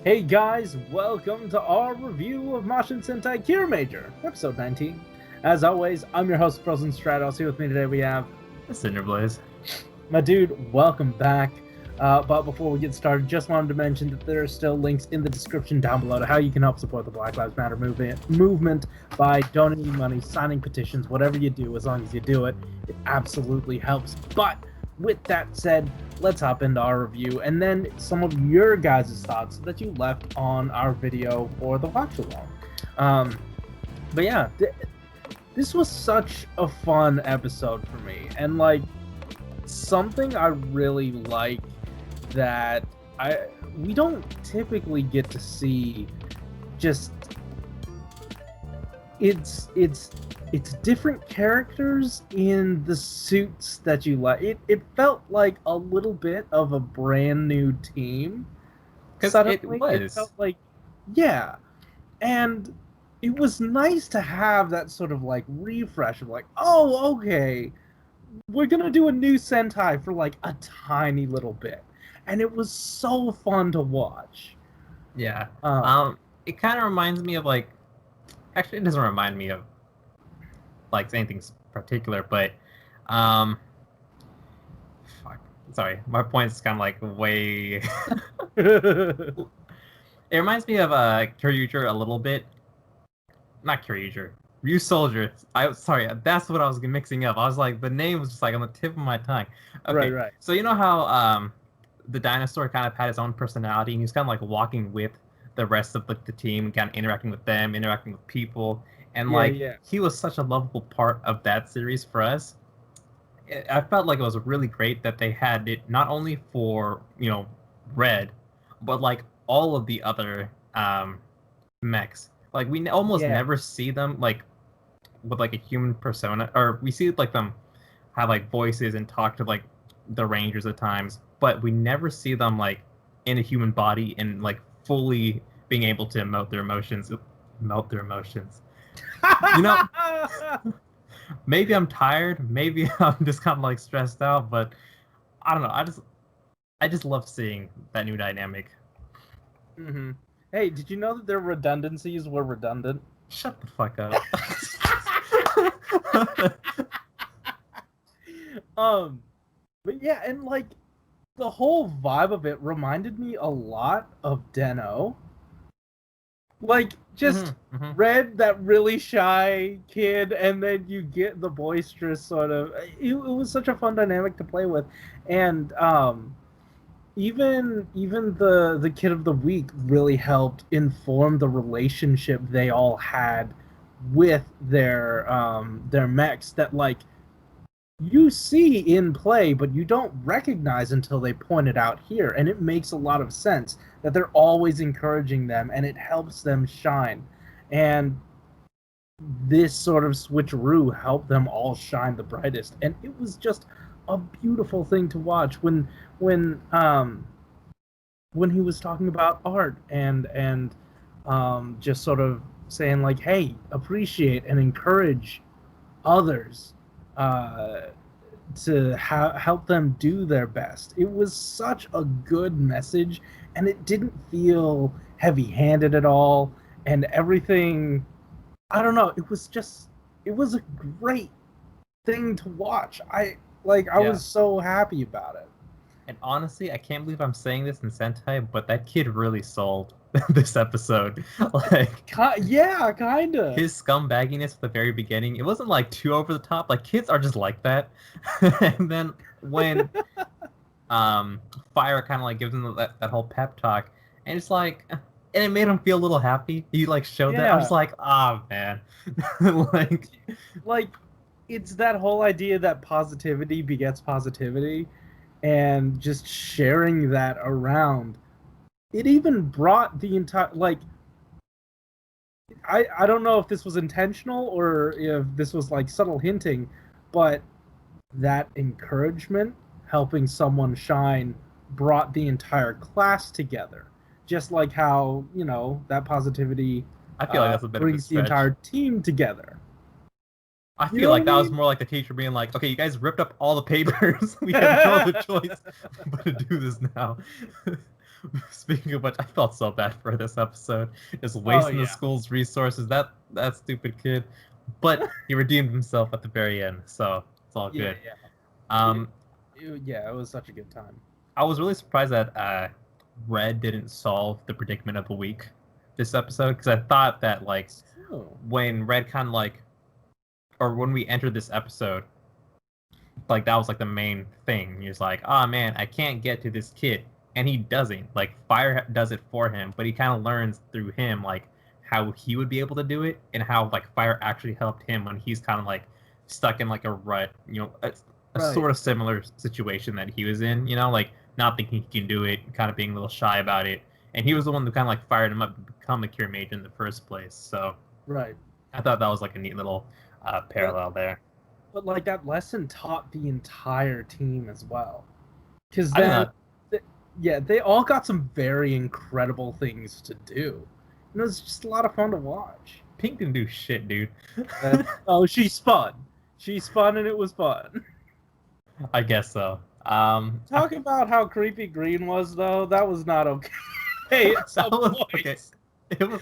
Hey guys, welcome to our review of Mashin Sentai Kiramager, episode 19. As always, I'm your host, Frozen Stratos. Here with me today we have Cinder Blaze. my dude, welcome back. But before we get started, just wanted to mention that there are still links in the description down below to how you can help support the Black Lives Matter movement by donating money, signing petitions, whatever you do, as long as you do it, it absolutely helps. But with that said, let's hop into our review and then some of your guys' thoughts that you left on our video for the watch along. But yeah, this was such a fun episode for me, and like something I really like that we don't typically get to see. Just it's different characters in the suits that you like. It felt like a little bit of a brand new team. Because Suddenly, it felt like, yeah, and it was nice to have that sort of like refresh of like, oh, okay, we're gonna do a new Sentai for like a tiny little bit, and it was so fun to watch. Yeah. Um, It kind of reminds me of like. Actually, it doesn't remind me of like anything particular, but fuck. Sorry, my point's kind of like way. It reminds me of Kyryuger a little bit. Not Kyryuger. Ryu Soldier. Sorry, that's what I was mixing up. I was like, the name was just like on the tip of my tongue. Okay, right. so you know how the dinosaur kind of had his own personality, and he was kind of like walking with the rest of the team, kind of interacting with them, interacting with people, and like Yeah. he was such a lovable part of that series for us. I felt like it was really great that they had it not only for Red, but like all of the other mechs. Like we almost Yeah. never see them like with like a human persona, or we see like them have like voices and talk to like the Rangers at times, but we never see them like in a human body and like fully being able to emote their emotions. Melt their emotions. You know, maybe I'm tired, maybe I'm just kind of like stressed out, but I don't know. I just love seeing that new dynamic. Mm-hmm. Hey, did you know that their redundancies were redundant? Shut the fuck up. um, but yeah, and like the whole vibe of it reminded me a lot of Deno. Like just Mm-hmm, mm-hmm. Red, that really shy kid, and then you get the boisterous sort of. It was such a fun dynamic to play with, and even the kid of the week really helped inform the relationship they all had with their mechs that like you see in play but you don't recognize until they point it out here, and it makes a lot of sense that they're always encouraging them and it helps them shine, and this sort of switcheroo helped them all shine the brightest, and it was just a beautiful thing to watch when um when he was talking about art and just sort of saying like, hey, appreciate and encourage others uh, to help them do their best. It was such a good message, and it didn't feel heavy-handed at all, and everything. I don't know. It was a great thing to watch. I Yeah. was so happy about it. And honestly, I can't believe I'm saying this in Sentai, but that kid really sold this episode. Like Yeah, kinda. his scumbagginess at the very beginning, it wasn't like too over the top. Like kids are just like that. And then when Fire kind of like gives him that whole pep talk, and it's like, and it made him feel a little happy. He like showed that. I was Yeah, like, ah, man, like like it's that whole idea that positivity begets positivity, and just sharing that around. It even brought the entire like I don't know if this was intentional or if this was like subtle hinting, but that encouragement helping someone shine brought the entire class together. Just like how, that positivity I feel like that's a bit of a brings the stretch. entire team together. I You feel know what like I that was mean? more like the teacher being like, "Okay, you guys ripped up all the papers. We have no other choice but to do this now." Speaking of which, I felt so bad for this episode, just Oh wasting the yeah. school's resources. That stupid kid, but he redeemed himself at the very end, so it's all Yeah, good. yeah. Um, Yeah, it was such a good time. I was really surprised that Red didn't solve the predicament of the week this episode because I thought that like Oh, when Red kind of like or when we entered this episode, like that was like the main thing. He was like, "Oh man, I can't get to this kid," and he doesn't. Like Fire does it for him, but he kind of learns through him like how he would be able to do it and how like Fire actually helped him when he's kind of like stuck in like a rut. A right. sort of similar situation that he was in. Like not thinking he can do it, kind of being a little shy about it. And he was the one who kind of like fired him up to become a cure mage in the first place. So Right. I thought that was like a neat little But parallel there. like that lesson taught the entire team as well. Because I did then, not. yeah, they all got some very incredible things to do. And it was just a lot of fun to watch. Pink didn't do shit, dude. Oh, she spun. She spun and it was fun. I guess so. Talk about how creepy Green was, though. That was not okay at That some was okay. points. It was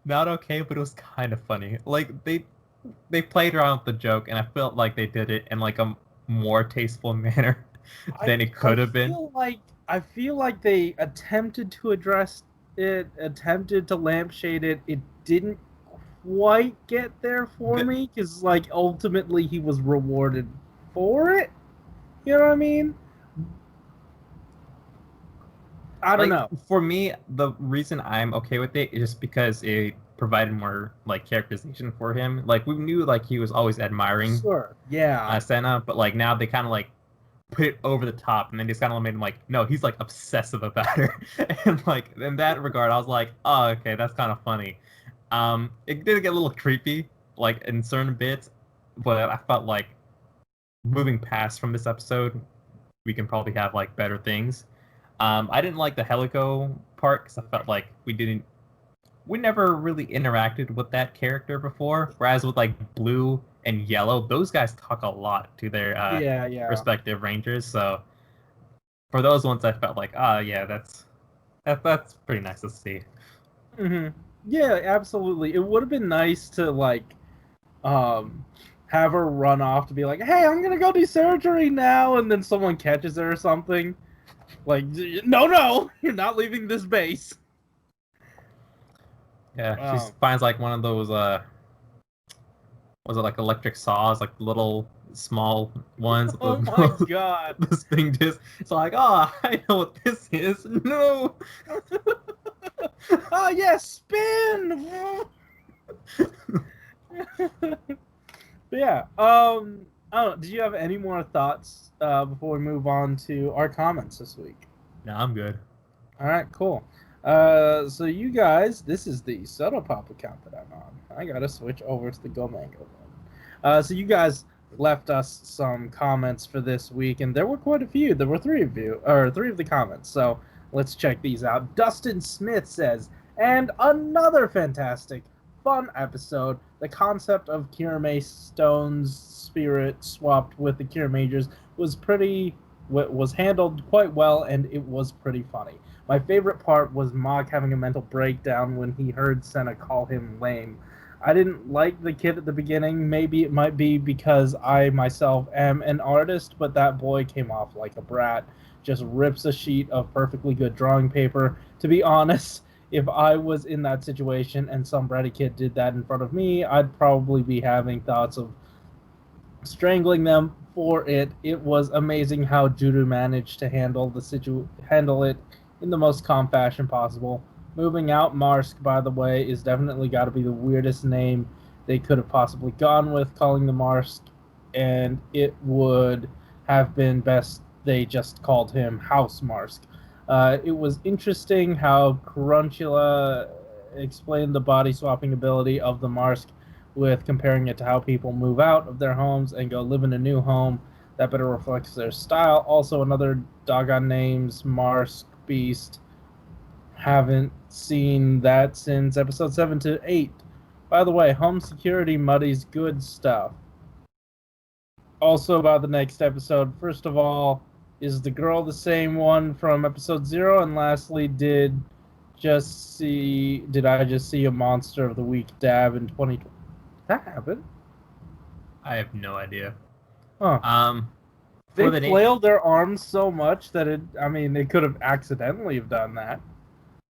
not okay, but it was kind of funny. Like they played around with the joke, and I felt like they did it in like a more tasteful manner I than it I could have been. feel like they attempted to address it, attempted to lampshade it. It didn't quite get there for The, me because like ultimately he was rewarded for it. You know what I mean? I don't like know. for me, the reason I'm okay with it is just because it provided more like characterization for him. Like we knew like he was always admiring Sure. Yeah. Senna, but like now they kind of like put it over the top, and then just kind of made him like, no, he's like obsessive about her, and like in that regard, I was like, oh, okay, that's kind of funny. It did get a little creepy, like in certain bits, but I felt like moving past from this episode, we can probably have like better things. I didn't like the Helico part because I felt like we never really interacted with that character before. Whereas with like Blue and Yellow, those guys talk a lot to their Yeah. Yeah. respective rangers. So for those ones, I felt like, yeah, that's pretty nice to see. hmm Yeah. Absolutely. It would have been nice to like um have her run off to be like, "Hey, I'm gonna go do surgery now," and then someone catches her or something. Like, no, no, you're not leaving this base. Yeah, she Um, finds like one of those was it like electric saws, like little small ones oh with my god. this thing just it's like, oh, I know what this is. No. Oh yes, spin. But yeah. I don't know. Did you have any more thoughts before we move on to our comments this week? No, I'm good. All right, cool. So you guys, this is the Soda Pop account that I'm on. I gotta switch over to the Go Mango one. So you guys left us some comments for this week, and there were quite a few. There were three of the comments. So let's check these out. Dustin Smith says, and another fantastic, fun episode. The concept of Kirame Stone's spirit swapped with the Kiramagers was handled quite well, and it was pretty funny. My favorite part was Mog having a mental breakdown when he heard Senna call him lame. I didn't like the kid at the beginning. Maybe it might be because I myself am an artist, but that boy came off like a brat. Just rips a sheet of perfectly good drawing paper. To be honest, if I was in that situation and some bratty kid did that in front of me, I'd probably be having thoughts of strangling them for it. It was amazing how Judo managed to handle it in the most calm fashion possible. Moving out Marsk, by the way, is definitely got to be the weirdest name they could have possibly gone with, calling the Marsk, and it would have been best they just called him House Marsk. It was interesting how Crunchula explained the body swapping ability of the Marsk with comparing it to how people move out of their homes and go live in a new home that better reflects their style. Also, another doggone names, Marsk Beast. Haven't seen that since episode 7 to 8. By the way, home security muddies good stuff. Also about the next episode, first of all, is the girl the same one from episode 0? And lastly, did I just see a monster of the week dab in 2020? That happened? I have no idea. Huh. They flailed their arms so much that they could have accidentally have done that.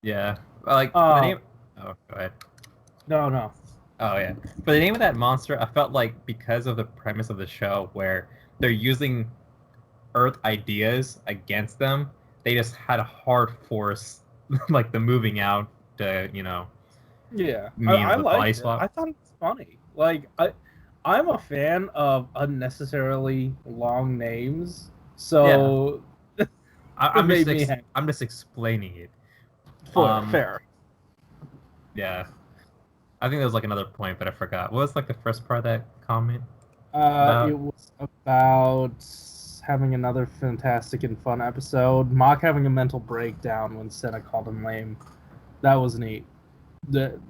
Yeah. Like, the name... Oh, go ahead. No. Oh, yeah. But the name of that monster, I felt like because of the premise of the show where they're using Earth ideas against them, they just had a hard force, like the moving out to, Yeah. mean I the liked body it. swap. I thought it was funny. Like, I'm a fan of unnecessarily long names, so I'm just explaining it. Fair. Yeah. I think there was like another point, but I forgot. What was like the first part of that comment? It was about having another fantastic and fun episode. Mock having a mental breakdown when Senna called him lame. That was neat.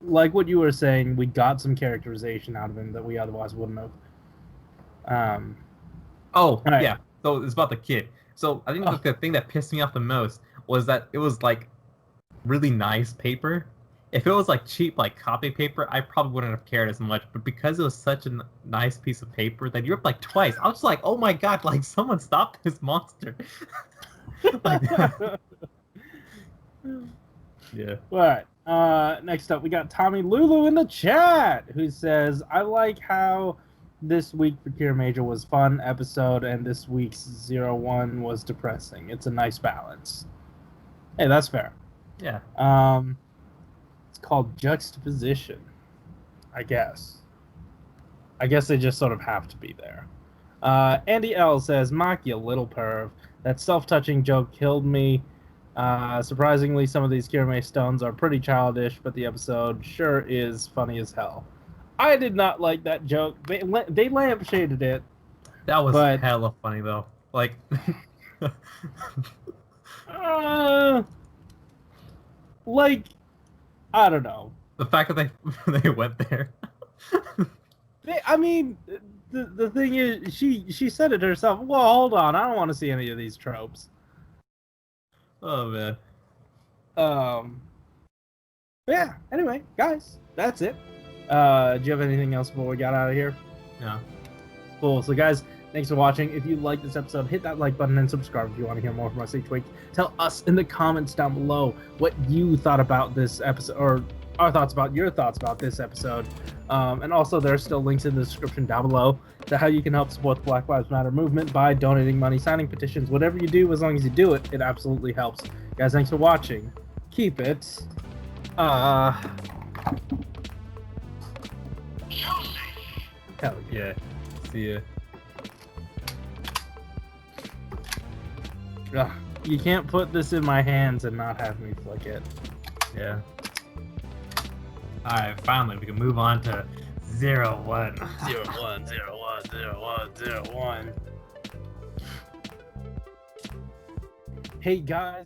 Like what you were saying, we got some characterization out of him that we otherwise wouldn't have. Right. Yeah. So it's about the kid. So I think the thing that pissed me off the most was that it was like really nice paper. If it was like cheap, like copy paper, I probably wouldn't have cared as much. But because it was such a nice piece of paper that you ripped like twice, I was just like, oh my god, like someone stop this monster. Like, yeah. All right. Next up, we got Tommy Lulu in the chat who says, I like how this week for Kiramager was fun episode and this week's 01 was depressing. It's a nice balance. Hey, that's fair. Yeah. It's called juxtaposition, I guess. I guess they just sort of have to be there. Andy L says, Mock, you little perv. That self-touching joke killed me. Surprisingly, some of these Kirame stones are pretty childish, but the episode sure is funny as hell. I did not like that joke. They lampshaded it. That was hella funny, though. Like... I don't know. The fact that they went there. The thing is, she said it herself. Well, hold on, I don't want to see any of these tropes. Oh man. Yeah. Anyway, guys, that's it. Do you have anything else before we got out of here? No. Cool. So, guys, thanks for watching. If you like this episode, hit that like button and subscribe if you want to hear more from us each week. Tell us in the comments down below what you thought about this episode, or our thoughts about your thoughts about this episode. And also, there are still links in the description down below to how you can help support the Black Lives Matter movement by donating money, signing petitions, whatever you do, as long as you do it, it absolutely helps. Guys, thanks for watching. Keep it. Hell yeah. See ya. Ugh, you can't put this in my hands and not have me flick it. Yeah. Alright, finally we can move on to 01. 01. Hey guys.